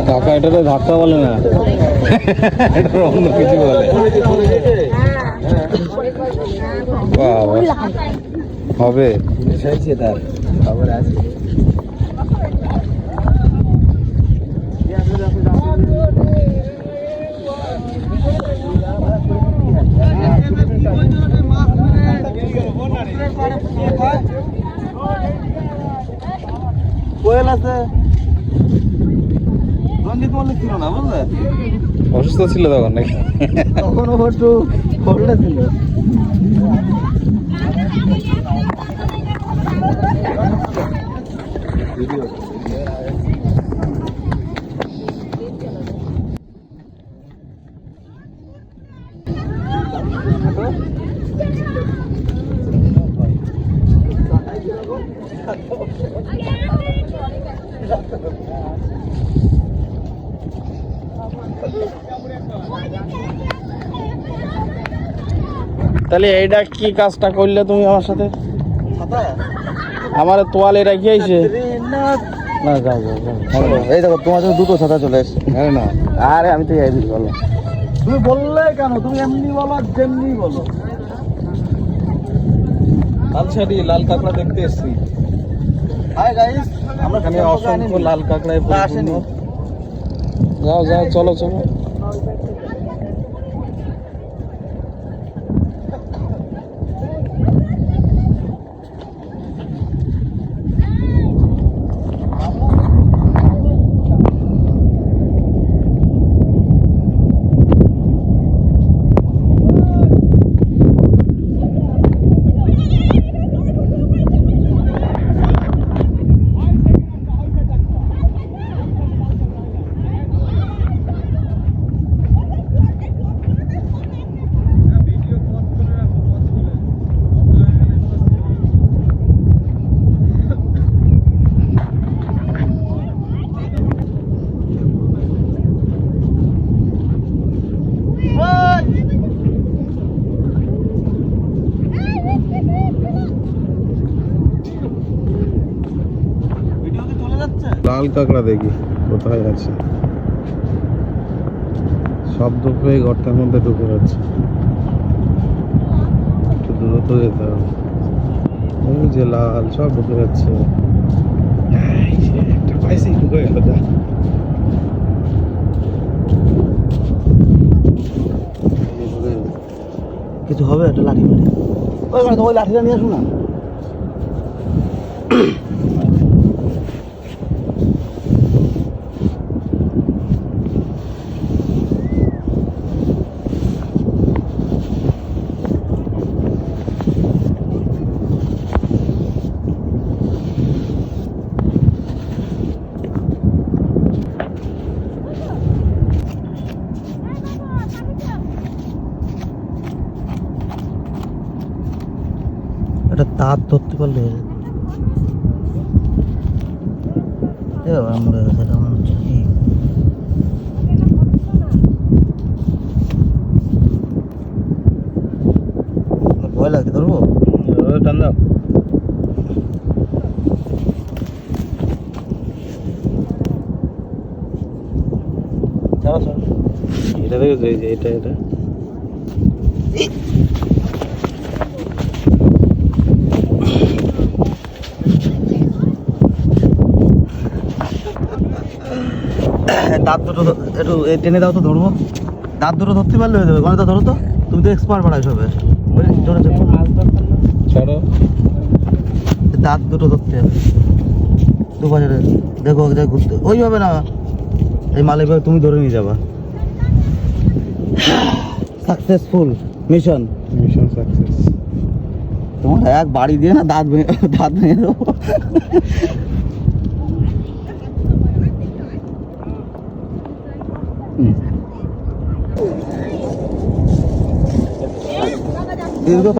কাকা এটাতে ধাক্কা বলে না, এটা অন্য কিছু বলে। হবে তার খবর আছে। কোয়েল আছে, রঞ্জিত মল্লিক ছিল না বুঝলে, অসুস্থ ছিল তখন নাকি? তখন ও একটু খোলটা ছিল। তাহলে এইটা কি কাজটা করলে তুমি আমার সাথে? আমার তোয়ালে রাখি আইছে না, যাও যাও যাও। এই দেখো তোমার জন্য দুটো ছাতা চলে এসছে। আরে না, আরে আমি তো এই বলো, তুমি বললে কেন? তুমি এমনি বলো যেমনি বলো। লাল শাড়ি লাল কাঁকড়া দেখতে এসছি। হাই গাইস, আমরা এখানে অসংখ্য লাল কাঁকড়ায় পরিপূর্ণ। যাও যাও, চলো চলো। লাল কাঁকড়া দেখি কোথায় আছে, শব্দ পেয়ে ঘরটার মধ্যে ঢুকে যাচ্ছে। একটু দূরত্ব যেতে হবে। ওই যে লাল সব ঢুকে যাচ্ছে। একটা পাইছি, ঢুকে গেল। যা কিছু হবে, একটা লাঠি মারি। ওই লাঠিটা নিয়ে আসুন না। একটা তার ধরতে পারলে আমরা সেটা মনে হচ্ছে কি ভয় লাগছে। ধরবো টান দাও। এটা দেখো, এই যে এটা এটা দাঁত দুটো একটু টেনে দাও তো, ধরবো। দাঁত দুটো ধরতে পারলে হয়ে যাবে। গণিত ধরো তো, তুমি তো এক্সপার্ট বাড়াই সবে। ছাড়ো, দাঁত দুটো ধরতে হবে দুপাশে। দেখো ঘুরতে ওইভাবে না, এই মালিক ভাই তুমি ধরে নিয়ে যাবা। Successful mission, mission success. তোমার এক বাড়ি দিয়ে না দাঁত ভেঙে দেবো। দীর্ঘ